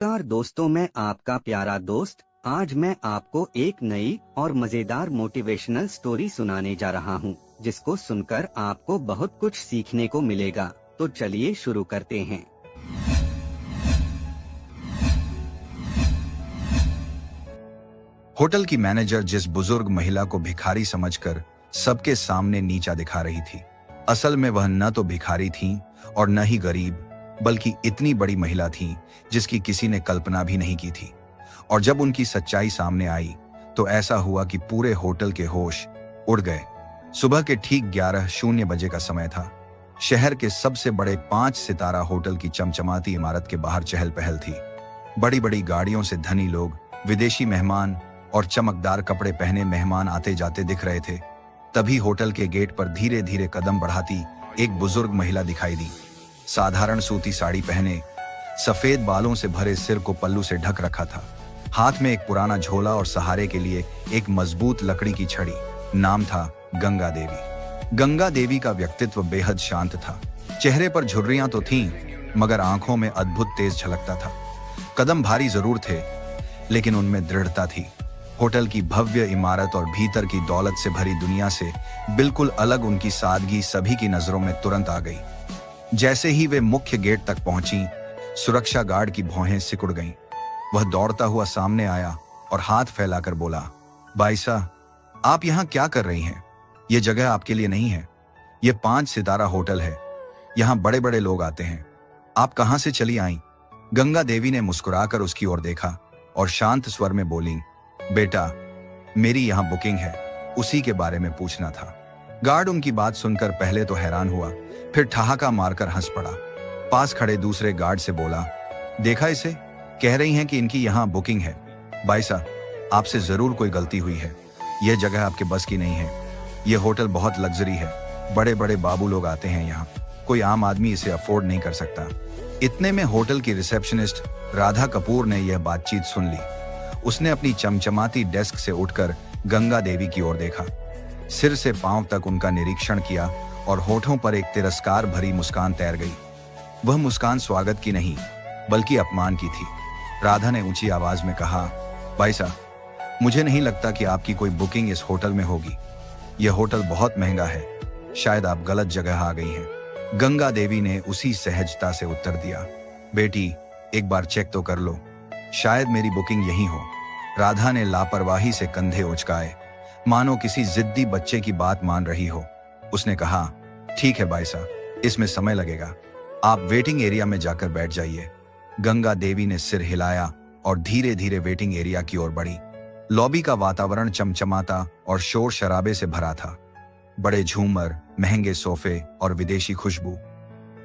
नमस्कार दोस्तों, मैं आपका प्यारा दोस्त। आज मैं आपको एक नई और मजेदार मोटिवेशनल स्टोरी सुनाने जा रहा हूं, जिसको सुनकर आपको बहुत कुछ सीखने को मिलेगा। तो चलिए शुरू करते हैं। होटल की मैनेजर जिस बुजुर्ग महिला को भिखारी समझकर सबके सामने नीचा दिखा रही थी, असल में वह न तो भिखारी थी और न ही गरीब, बल्कि इतनी बड़ी महिला थी जिसकी किसी ने कल्पना भी नहीं की थी। और जब उनकी सच्चाई सामने आई तो ऐसा हुआ कि पूरे होटल के होश उड़ गए। सुबह के ठीक 11:00 बजे का समय था। शहर के सबसे बड़े 5 सितारा होटल की चमचमाती इमारत के बाहर चहल पहल थी। बड़ी बड़ी गाड़ियों से धनी लोग, विदेशी मेहमान और चमकदार कपड़े पहने मेहमान आते जाते दिख रहे थे। तभी होटल के गेट पर धीरे धीरे कदम बढ़ाती एक बुजुर्ग महिला दिखाई दी। साधारण सूती साड़ी पहने, सफेद बालों से भरे सिर को पल्लू से ढक रखा था। हाथ में एक पुराना झोला और सहारे के लिए एक मजबूत लकड़ी की छड़ी। नाम था गंगा देवी। गंगा देवी का व्यक्तित्व बेहद शांत था। चेहरे पर झुर्रियां तो थीं, मगर आंखों में अद्भुत तेज झलकता था। कदम भारी जरूर थे, लेकिन उनमें दृढ़ता थी। होटल की भव्य इमारत और भीतर की दौलत से भरी दुनिया से बिल्कुल अलग उनकी सादगी सभी की नजरों में तुरंत आ गई। जैसे ही वे मुख्य गेट तक पहुंची, सुरक्षा गार्ड की भौहें सिकुड़ गईं। वह दौड़ता हुआ सामने आया और हाथ फैलाकर बोला, भाई साहब, आप यहाँ क्या कर रही हैं? ये जगह आपके लिए नहीं है। ये 5 सितारा होटल है। यहाँ बड़े बड़े लोग आते हैं। आप कहाँ से चली आईं? गंगा देवी ने मुस्कुराकर उसकी ओर देखा और शांत स्वर में बोली, बेटा, मेरी यहाँ बुकिंग है, उसी के बारे में पूछना था। गार्ड उनकी बात सुनकर पहले तो हैरान हुआ, फिर ठहाका मारकर हंस पड़ा। पास खड़े दूसरे गार्ड से बोला, देखा इसे? कह रही हैं कि इनकी यहाँ बुकिंग है। भाई साहब, आपसे जरूर कोई गलती हुई है। यह जगह आपके बस की नहीं है। यह होटल बहुत लग्जरी है। बड़े बड़े बाबू लोग आते हैं यहाँ। कोई आम आदमी इसे अफोर्ड नहीं कर सकता। इतने में होटल की रिसेप्शनिस्ट राधा कपूर ने यह बातचीत सुन ली। उसने अपनी चमचमाती डेस्क से उठकर गंगा देवी की ओर देखा, सिर से पांव तक उनका निरीक्षण किया और होठों पर एक तिरस्कार भरी मुस्कान तैर गई। वह मुस्कान स्वागत की नहीं, बल्कि अपमान की थी। राधा ने ऊंची आवाज में कहा, भाई साहब, मुझे नहीं लगता कि आपकी कोई बुकिंग इस होटल में होगी। यह होटल बहुत महंगा है। शायद आप गलत जगह आ गई हैं। गंगा देवी ने उसी सहजता से उत्तर दिया, बेटी, एक बार चेक तो कर लो, शायद मेरी बुकिंग यही हो। राधा ने लापरवाही से कंधे उचकाए, मानो किसी जिद्दी बच्चे की बात मान रही हो। उसने कहा, ठीक है भाई साहब, इसमें समय लगेगा। आप वेटिंग एरिया में जाकर बैठ जाइए। गंगा देवी ने सिर हिलाया और धीरे धीरे वेटिंग एरिया की ओर बढ़ी। लॉबी का वातावरण चमचमाता और शोर शराबे से भरा था। बड़े झूमर, महंगे सोफे और विदेशी खुशबू।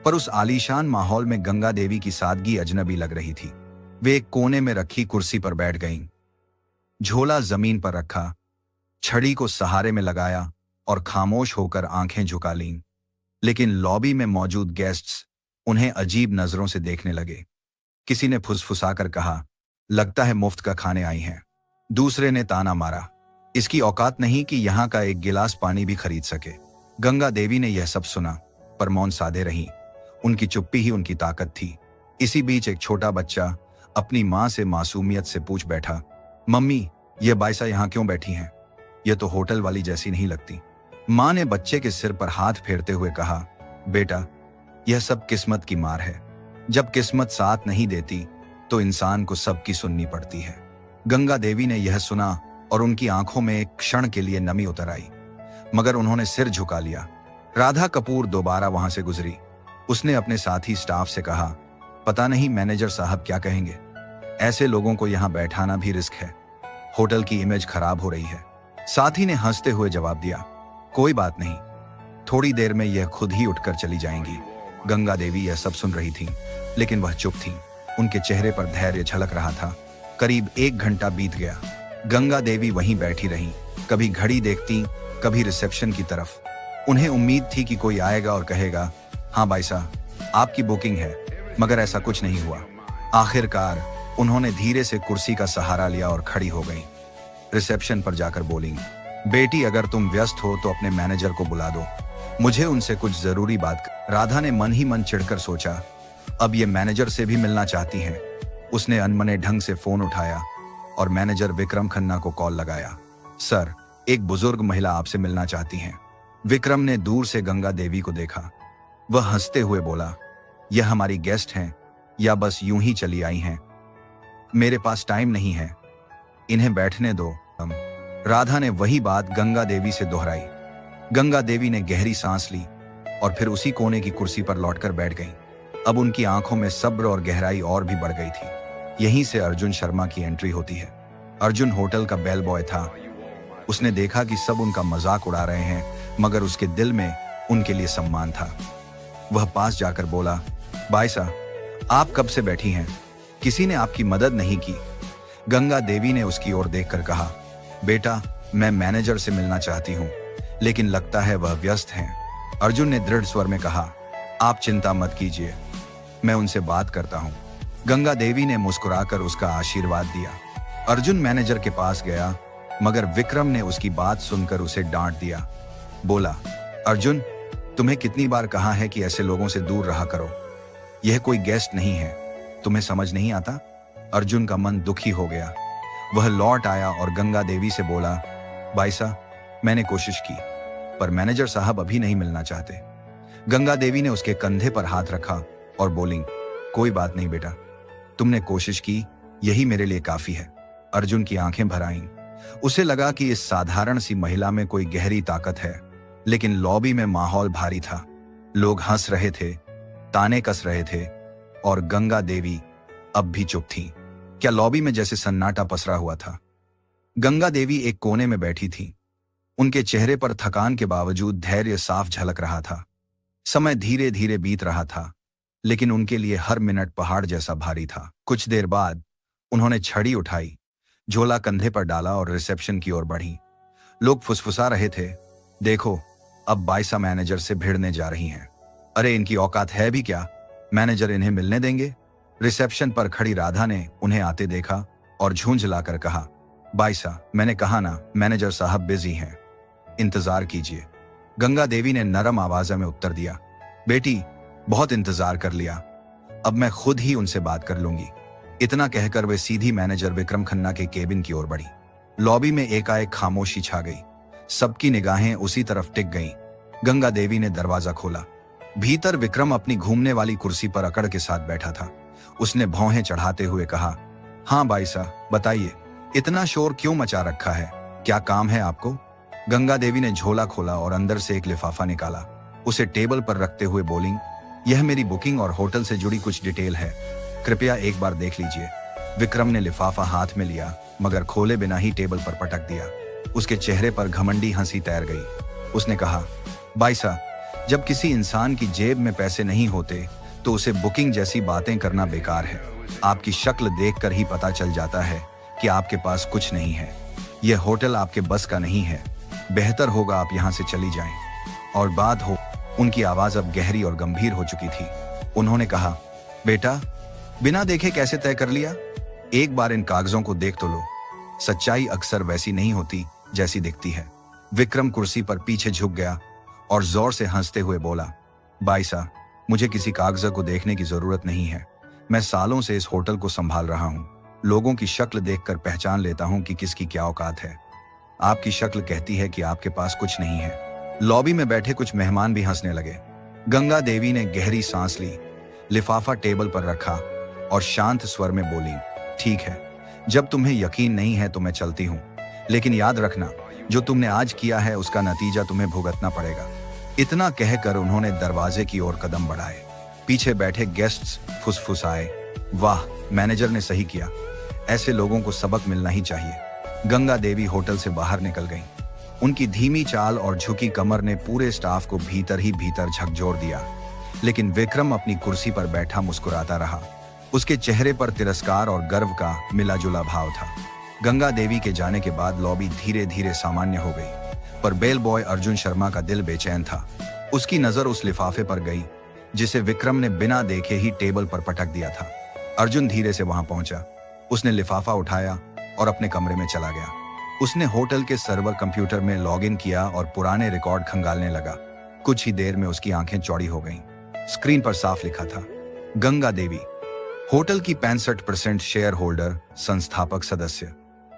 पर उस आलीशान माहौल में गंगा देवी की सादगी अजनबी लग रही थी। वे एक कोने में रखी कुर्सी पर बैठ गईं। झोला जमीन पर रखा, छड़ी को सहारे में लगाया और खामोश होकर आंखें झुका लीं। लेकिन लॉबी में मौजूद गेस्ट्स उन्हें अजीब नजरों से देखने लगे। किसी ने फुसफुसाकर कहा, लगता है मुफ्त का खाने आई हैं। दूसरे ने ताना मारा, इसकी औकात नहीं कि यहाँ का एक गिलास पानी भी खरीद सके। गंगा देवी ने यह सब सुना, पर मौन साधे रहीं। उनकी चुप्पी ही उनकी ताकत थी। इसी बीच एक छोटा बच्चा अपनी माँ से मासूमियत से पूछ बैठा, मम्मी, ये बाइसा यहाँ क्यों बैठी हैं? ये तो होटल वाली जैसी नहीं लगती। माँ ने बच्चे के सिर पर हाथ फेरते हुए कहा, बेटा, यह सब किस्मत की मार है। जब किस्मत साथ नहीं देती तो इंसान को सबकी सुननी पड़ती है। गंगा देवी ने यह सुना और उनकी आंखों में एक क्षण के लिए नमी उतर आई, मगर उन्होंने सिर झुका लिया। राधा कपूर दोबारा वहां से गुजरी। उसने अपने साथी स्टाफ से कहा, पता नहीं मैनेजर साहब क्या कहेंगे। ऐसे लोगों को यहाँ बैठाना भी रिस्क है। होटल की इमेज खराब हो रही है। साथी ने हंसते हुए जवाब दिया, कोई बात नहीं, थोड़ी देर में यह खुद ही उठकर चली जाएंगी। गंगा देवी यह सब सुन रही थी, लेकिन वह चुप थी। उनके चेहरे पर धैर्य झलक रहा था। करीब 1 घंटा बीत गया। गंगा देवी वहीं बैठी रहीं, कभी घड़ी देखती, कभी रिसेप्शन की तरफ। उन्हें उम्मीद थी कि कोई आएगा और कहेगा, हाँ भाई साहब, आपकी बुकिंग है, मगर ऐसा कुछ नहीं हुआ। आखिरकार उन्होंने धीरे से कुर्सी का सहारा लिया और खड़ी हो गईं। रिसेप्शन पर जाकर बोली, बेटी, अगर तुम व्यस्त हो तो अपने मैनेजर को बुला दो, मुझे उनसे कुछ जरूरी बात। राधा ने मन ही मन चिढ़कर सोचा, अब ये मैनेजर से भी मिलना चाहती हैं। उसने अनमने ढंग से फोन उठाया और मैनेजर विक्रम खन्ना को कॉल लगाया। सर, एक बुजुर्ग महिला आपसे मिलना चाहती हैं। विक्रम ने दूर से गंगा देवी को देखा। वह हंसते हुए बोला, यह हमारी गेस्ट हैं या बस यूं ही चली आई हैं? मेरे पास टाइम नहीं है, इन्हें बैठने दो। राधा ने वही बात गंगा देवी से दोहराई। गंगा देवी ने गहरी सांस ली और फिर उसी कोने की कुर्सी पर लौटकर बैठ गईं। अब उनकी आंखों में सब्र और गहराई और भी बढ़ गई थी। यहीं से अर्जुन शर्मा की एंट्री होती है। अर्जुन होटल का बेल बॉय था। उसने देखा कि सब उनका मजाक उड़ा रहे हैं, मगर उसके दिल में उनके लिए सम्मान था। वह पास जाकर बोला, बाईसा, आप कब से बैठी हैं? किसी ने आपकी मदद नहीं की? गंगा देवी ने उसकी ओर देखकर कहा, बेटा, मैं मैनेजर से मिलना चाहती हूँ, लेकिन लगता है वह व्यस्त हैं। अर्जुन ने दृढ़ स्वर में कहा, आप चिंता मत कीजिए, मैं उनसे बात करता हूँ। गंगा देवी ने मुस्कुराकर उसका आशीर्वाद दिया। अर्जुन मैनेजर के पास गया, मगर विक्रम ने उसकी बात सुनकर उसे डांट दिया। बोला, अर्जुन, तुम्हें कितनी बार कहा है कि ऐसे लोगों से दूर रहा करो। यह कोई गेस्ट नहीं है, तुम्हें समझ नहीं आता? अर्जुन का मन दुखी हो गया। वह लौट आया और गंगा देवी से बोला, बाईसा, मैंने कोशिश की, पर मैनेजर साहब अभी नहीं मिलना चाहते। गंगा देवी ने उसके कंधे पर हाथ रखा और बोली, कोई बात नहीं बेटा, तुमने कोशिश की, यही मेरे लिए काफी है। अर्जुन की आंखें भर आईं। उसे लगा कि इस साधारण सी महिला में कोई गहरी ताकत है, लेकिन लॉबी में माहौल भारी था। लोग हंस रहे थे, ताने कस रहे थे, और गंगा देवी अब भी चुप थी। क्या लॉबी में जैसे सन्नाटा पसरा हुआ था। गंगा देवी एक कोने में बैठी थी। उनके चेहरे पर थकान के बावजूद धैर्य साफ झलक रहा था। समय धीरे धीरे बीत रहा था, लेकिन उनके लिए हर मिनट पहाड़ जैसा भारी था। कुछ देर बाद उन्होंने छड़ी उठाई, झोला कंधे पर डाला और रिसेप्शन की ओर बढ़ी। लोग फुसफुसा रहे थे, देखो, अब बाईसा मैनेजर से भिड़ने जा रही हैं। अरे, इनकी औकात है भी क्या? मैनेजर इन्हें मिलने देंगे? रिसेप्शन पर खड़ी राधा ने उन्हें आते देखा और झुंझलाकर कहा, बाईसा, मैंने कहा ना, मैनेजर साहब बिजी हैं, इंतजार कीजिए। गंगा देवी ने नरम आवाज में उत्तर दिया, बेटी, बहुत इंतजार कर लिया, अब मैं खुद ही उनसे बात कर लूंगी। इतना कहकर वे सीधी मैनेजर विक्रम खन्ना के केबिन की ओर बढ़ी। लॉबी में एकाएक खामोशी छा गई। सबकी निगाहें उसी तरफ टिक गईं। गंगा देवी ने दरवाजा खोला। भीतर विक्रम अपनी घूमने वाली कुर्सी पर अकड़ के साथ बैठा था। उसने भौहें चढ़ाते हुए कहा, हाँ बाईसा, बताइए, इतना शोर क्यों मचा रखा है? क्या काम है आपको? गंगा देवी ने झोला खोला और अंदर से एक लिफाफा निकाला। उसे टेबल पर रखते हुए बोली, यह मेरी बुकिंग और होटल से जुड़ी कुछ डिटेल है, कृपया एक बार देख लीजिए। विक्रम ने लिफाफा हाथ में लिया, मगर खोले बिना ही टेबल पर पटक दिया। उसके चेहरे पर घमंडी हंसी तैर गई। उसने कहा, बाईसा, जब किसी इंसान की जेब में पैसे नहीं होते तो उसे बुकिंग जैसी बातें करना बेकार है। आपकी शक्ल देखकर ही पता चल जाता है कि आपके पास कुछ नहीं है। यह होटल आपके बस का नहीं है, बेहतर होगा आप यहाँ से चली जाएं। और बात हो, उनकी आवाज अब गहरी और गंभीर हो चुकी थी। उन्होंने कहा, बेटा, बिना देखे कैसे तय कर लिया? एक बार इन कागजों को देख तो लो। सच्चाई अक्सर वैसी नहीं होती जैसी दिखती है। विक्रम कुर्सी पर पीछे झुक गया और जोर से हंसते हुए बोला, बाईसा, मुझे किसी कागज को देखने की जरूरत नहीं है। मैं सालों से इस होटल को संभाल रहा हूँ। लोगों की शक्ल देखकर पहचान लेता हूँ कि किसकी क्या औकात है। आपकी शक्ल कहती है कि आपके पास कुछ नहीं है। लॉबी में बैठे कुछ मेहमान भी हंसने लगे। गंगा देवी ने गहरी सांस ली, लिफाफा टेबल पर रखा और शांत स्वर में बोली, ठीक है, जब तुम्हें यकीन नहीं है तो मैं चलती हूँ, लेकिन याद रखना, जो तुमने आज किया है उसका नतीजा तुम्हें भुगतना पड़ेगा। इतना कहकर उन्होंने दरवाजे की ओर कदम बढ़ाए। पीछे बैठे गेस्ट्स फुसफुसाए, वाह, मैनेजर ने सही किया, ऐसे लोगों को सबक मिलना ही चाहिए। गंगा देवी होटल से बाहर निकल गईं। उनकी धीमी चाल और झुकी कमर ने पूरे स्टाफ को भीतर ही भीतर झकझोर दिया। लेकिन विक्रम अपनी कुर्सी पर बैठा मुस्कुराता रहा। उसके चेहरे पर तिरस्कार और गर्व का मिला जुला भाव था। गंगा देवी के जाने के बाद लॉबी धीरे धीरे सामान्य हो गई, पर बेल बॉय अर्जुन शर्मा का दिल बेचैन था। उसकी नजर उस लिफाफे पर गई जिसे विक्रम ने बिना देखे ही टेबल पर पटक दिया था। अर्जुन धीरे से वहां पहुंचा। उसने लिफाफा उठाया और अपने कमरे में चला गया। उसने होटल के सर्वर कंप्यूटर में लॉगिन किया और पुराने रिकॉर्ड खंगालने लगा। कुछ ही देर में उसकी आंखें चौड़ी हो गईं। स्क्रीन पर साफ लिखा था, गंगा देवी, होटल की 65% शेयर होल्डर, संस्थापक सदस्य।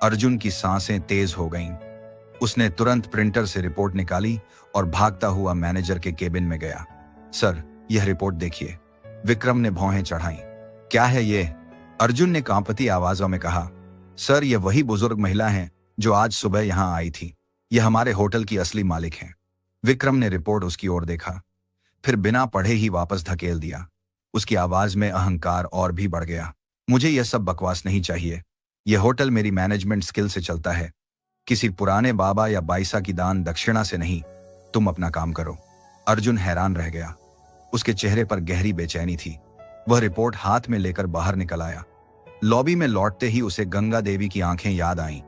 अर्जुन की सांसें तेज हो गईं। उसने तुरंत प्रिंटर से रिपोर्ट निकाली और भागता हुआ मैनेजर के केबिन में गया। सर, यह रिपोर्ट देखिए। विक्रम ने भौहें चढ़ाईं। क्या है ये? अर्जुन ने कांपती आवाजों में कहा। सर, यह वही बुजुर्ग महिला हैं जो आज सुबह यहां आई थी। यह हमारे होटल की असली मालिक हैं। विक्रम ने रिपोर्ट उसकी ओर देखा, फिर बिना पढ़े ही वापस धकेल दिया। उसकी आवाज में अहंकार और भी बढ़ गया। मुझे यह सब बकवास नहीं चाहिए। यह होटल मेरी मैनेजमेंट स्किल से चलता है, किसी पुराने बाबा या बाईसा की दान दक्षिणा से नहीं। तुम अपना काम करो। अर्जुन हैरान रह गया। उसके चेहरे पर गहरी बेचैनी थी। वह रिपोर्ट हाथ में लेकर बाहर निकल आया। लॉबी में लौटते ही उसे गंगा देवी की आंखें याद आईं।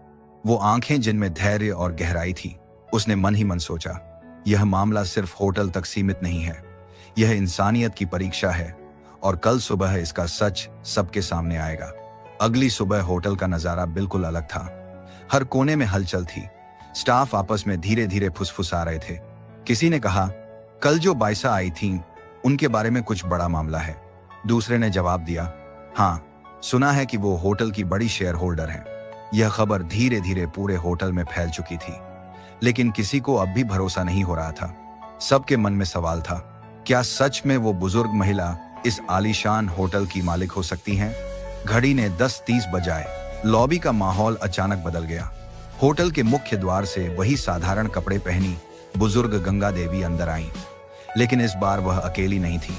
वो आंखें जिनमें धैर्य और गहराई थी। उसने मन ही मन सोचा, यह मामला सिर्फ होटल तक सीमित नहीं है। यह इंसानियत की परीक्षा है और कल सुबह इसका सच सबके सामने आएगा। अगली सुबह होटल का नजारा बिल्कुल अलग था। हर कोने में हलचल थी। स्टाफ आपस में धीरे धीरे फुसफुसा रहे थे। किसी ने कहा, कल जो बाईसा आई थीं, उनके बारे में कुछ बड़ा मामला है। दूसरे ने जवाब दिया, हाँ, सुना है कि वो होटल की बड़ी शेयर होल्डर हैं। यह खबर धीरे धीरे पूरे होटल में फैल चुकी थी, लेकिन किसी को अब भी भरोसा नहीं हो रहा था। सबके मन में सवाल था, क्या सच में वो बुजुर्ग महिला इस आलीशान होटल की मालिक हो सकती हैं? घड़ी ने 10:30 बजाए। लॉबी का माहौल अचानक बदल गया। होटल के मुख्य द्वार से वही साधारण कपड़े पहनी बुजुर्ग गंगा देवी अंदर आईं, लेकिन इस बार वह अकेली नहीं थी।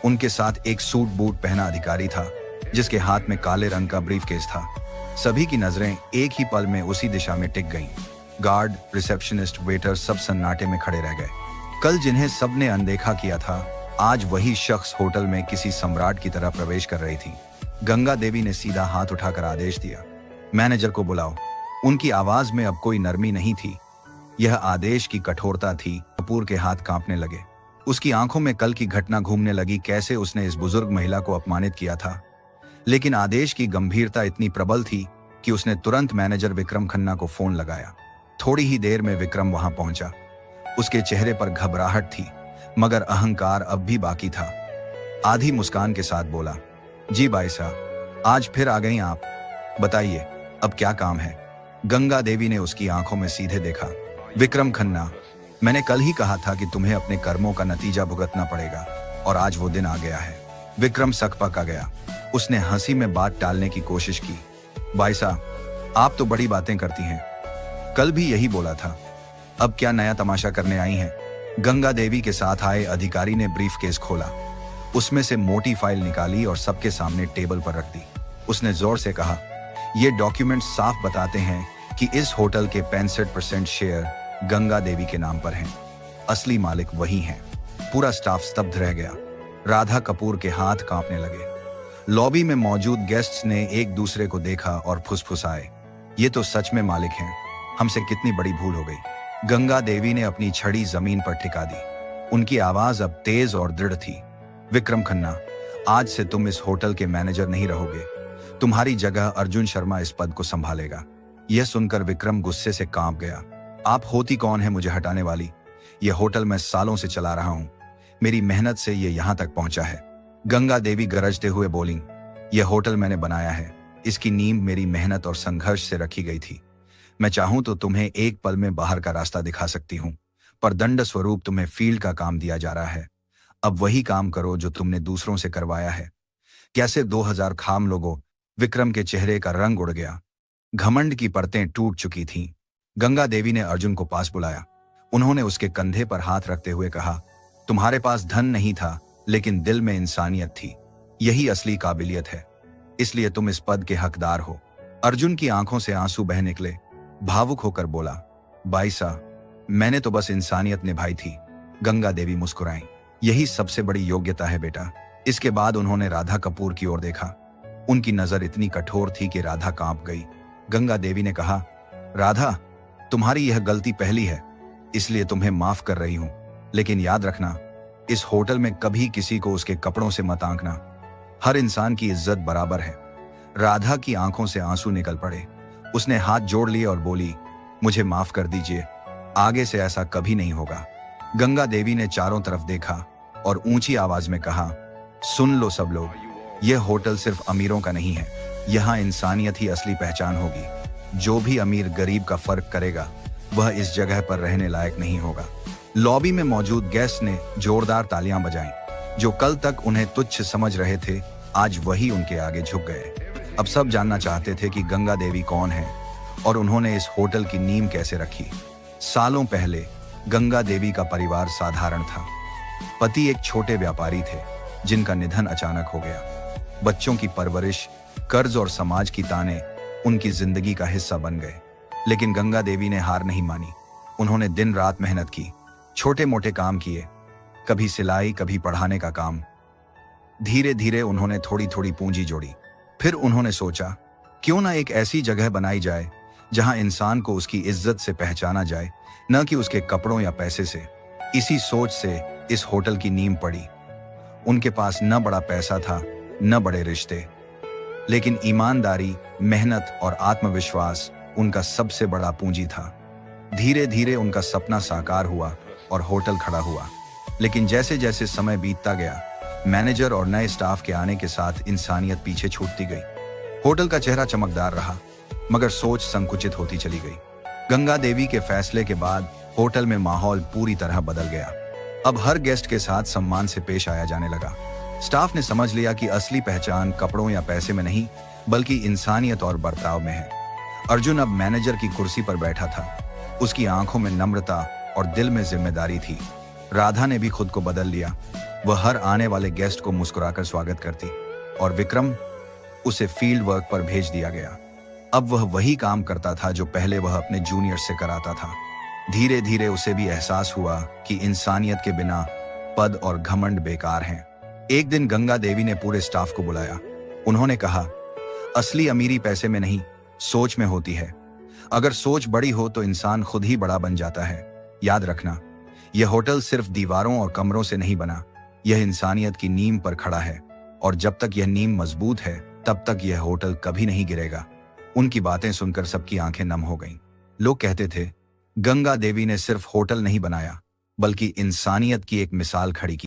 उनके साथ एक सूट बूट पहना अधिकारी था, जिसके हाथ में काले रंग का ब्रीफकेस था। सभी की नजरें एक ही पल में उसी दिशा में टिक गईं। गार्ड, रिसेप्शनिस्ट, वेटर सब सन्नाटे में खड़े रह गए। कल जिन्हें सबने अनदेखा किया था, आज वही शख्स होटल में किसी सम्राट की तरह प्रवेश कर रही थी। गंगा देवी ने सीधा हाथ उठाकर आदेश दिया, मैनेजर को बुलाओ। उनकी आवाज में अब कोई नरमी नहीं थी। यह आदेश की कठोरता थी। कपूर के हाथ कांपने लगे। उसकी आंखों में कल की घटना घूमने लगी, कैसे उसने इस बुजुर्ग महिला को अपमानित किया था। लेकिन आदेश की गंभीरता इतनी प्रबल थी कि उसने तुरंत मैनेजर विक्रम खन्ना को फोन लगाया। थोड़ी ही देर में विक्रम वहां पहुंचा। उसके चेहरे पर घबराहट थी, मगर अहंकार अब भी बाकी था। आधी मुस्कान के साथ बोला, जी भाई साहब, आज फिर आ गई आप। बताइए, अब क्या काम है? गंगा देवी ने उसकी आंखों में सीधे देखा। विक्रम खन्ना, मैंने कल ही कहा था कि तुम्हें अपने कर्मों का नतीजा भुगतना पड़ेगा, और आज वो दिन आ गया है। विक्रम सकपका गया। उसने हंसी में बात टालने की कोशिश की। भाई साहब, आप तो बड़ी बातें करती हैं। कल भी यही बोला था। अब क्या नया तमाशा करने आई हैं? गंगा देवी के साथ आए अधिकारी ने ब्रीफकेस खोला। उसमें से मोटी फाइल निकाली और सबके सामने टेबल पर रख दी। उसने जोर से कहा, ये डॉक्यूमेंट साफ बताते हैं कि इस होटल के 65% शेयर गंगा देवी के नाम पर हैं। असली मालिक वही हैं। पूरा स्टाफ स्तब्ध रह गया। राधा कपूर के हाथ कांपने लगे। लॉबी में मौजूद गेस्ट्स ने एक दूसरे को देखा और फुसफुसाए, ये तो सच में मालिक हैं। हमसे कितनी बड़ी भूल हो गई। गंगा देवी ने अपनी छड़ी जमीन पर टिका दी। उनकी आवाज अब तेज और दृढ़ थी। विक्रम खन्ना, आज से तुम इस होटल के मैनेजर नहीं रहोगे। तुम्हारी जगह अर्जुन शर्मा इस पद को संभालेगा। यह सुनकर विक्रम गुस्से से कांप गया। आप होती कौन है मुझे हटाने वाली? यह होटल मैं सालों से चला रहा हूं। मेरी मेहनत से यह यहां तक पहुंचा है। गंगा देवी गरजते हुए बोली, यह होटल मैंने बनाया है। इसकी नींव मेरी मेहनत और संघर्ष से रखी गई थी। मैं चाहूं तो तुम्हें एक पल में बाहर का रास्ता दिखा सकती हूं, पर दंड स्वरूप तुम्हें फील्ड का काम दिया जा रहा है। अब वही काम करो जो तुमने दूसरों से करवाया है। कैसे 2000 खाम लोगों? विक्रम के चेहरे का रंग उड़ गया। घमंड की परतें टूट चुकी थीं। गंगा देवी ने अर्जुन को पास बुलाया। उन्होंने उसके कंधे पर हाथ रखते हुए कहा, तुम्हारे पास धन नहीं था, लेकिन दिल में इंसानियत थी। यही असली काबिलियत है, इसलिए तुम इस पद के हकदार हो। अर्जुन की आंखों से आंसू बह निकले। भावुक होकर बोला, भाई साहब, मैंने तो बस इंसानियत निभाई थी। गंगा देवी मुस्कुराई। यही सबसे बड़ी योग्यता है बेटा। इसके बाद उन्होंने राधा कपूर की ओर देखा। उनकी नजर इतनी कठोर थी कि राधा कांप गई। गंगा देवी ने कहा, राधा, तुम्हारी यह गलती पहली है, इसलिए तुम्हें माफ कर रही हूं। लेकिन याद रखना, इस होटल में कभी किसी को उसके कपड़ों से मत आंकना। हर इंसान की इज्जत बराबर है। राधा की आंखों से आंसू निकल पड़े। उसने हाथ जोड़ लिए और बोली, मुझे माफ कर दीजिए, आगे से ऐसा कभी नहीं होगा। गंगा देवी ने चारों तरफ देखा और ऊंची आवाज में कहा, सुन लो सब लोग, यह होटल सिर्फ अमीरों का नहीं है, यहाँ इंसानियत ही असली पहचान होगी। जो भी अमीर गरीब का फर्क करेगा वह इस जगह पर रहने लायक नहीं होगा। लॉबी में मौजूद गेस्ट ने जोरदार तालियां बजाईं। जो कल तक उन्हें तुच्छ समझ रहे थे आज वही उनके आगे झुक गए। अब सब जानना चाहते थे कि गंगा देवी कौन है और उन्होंने इस होटल की नींव कैसे रखी। सालों पहले गंगा देवी का परिवार साधारण था। पति एक छोटे व्यापारी थे जिनका निधन अचानक हो गया। बच्चों की परवरिश, कर्ज और समाज की ताने उनकी जिंदगी का हिस्सा बन गए। लेकिन गंगा देवी ने हार नहीं मानी। उन्होंने दिन रात मेहनत की, छोटे मोटे काम किए, कभी सिलाई, कभी पढ़ाने का काम। धीरे धीरे उन्होंने थोड़ी थोड़ी पूंजी जोड़ी। फिर उन्होंने सोचा क्यों ना एक ऐसी जगह बनाई जाए जहां इंसान को उसकी इज्जत से पहचाना जाए, न कि उसके कपड़ों या पैसे से। इसी सोच से इस होटल की नींव पड़ी। उनके पास न बड़ा पैसा था न बड़े रिश्ते, लेकिन ईमानदारी, मेहनत और आत्मविश्वास उनका सबसे बड़ा पूंजी था। धीरे धीरे उनका सपना साकार हुआ और होटल खड़ा हुआ। लेकिन जैसे जैसे समय बीतता गया, मैनेजर और नए स्टाफ के आने के साथ इंसानियत पीछे छूटती गई। होटल का चेहरा चमकदार रहा मगर सोच संकुचित होती चली गई। गंगा देवी के फैसले के बाद होटल में माहौल पूरी तरह बदल गया। अब हर गेस्ट के साथ सम्मान से पेश आया जाने लगा। स्टाफ ने समझ लिया कि असली पहचान कपड़ों या पैसे में नहीं बल्कि इंसानियत और बर्ताव में है। अर्जुन अब मैनेजर की कुर्सी पर बैठा था। उसकी आंखों में नम्रता और दिल में जिम्मेदारी थी। राधा ने भी खुद को बदल लिया। वह हर आने वाले गेस्ट को मुस्कुराकर स्वागत करती और विक्रम, उसे फील्ड वर्क पर भेज दिया गया। अब वह वही काम करता था जो पहले वह अपने जूनियर से कराता था। धीरे धीरे उसे भी एहसास हुआ कि इंसानियत के बिना पद और घमंड बेकार हैं। एक दिन गंगा देवी ने पूरे स्टाफ को बुलाया। उन्होंने कहा, असली अमीरी पैसे में नहीं, सोच में होती है। अगर सोच बड़ी हो तो इंसान खुद ही बड़ा बन जाता है। याद रखना, यह होटल सिर्फ दीवारों और कमरों से नहीं बना, यह इंसानियत की नींव पर खड़ा है। और जब तक यह नींव मजबूत है तब तक यह होटल कभी नहीं गिरेगा। उनकी बातें सुनकर सबकी आंखें नम हो गईं। लोग कहते थे, गंगा देवी ने सिर्फ होटल नहीं बनाया बल्कि इंसानियत की एक मिसाल खड़ी की।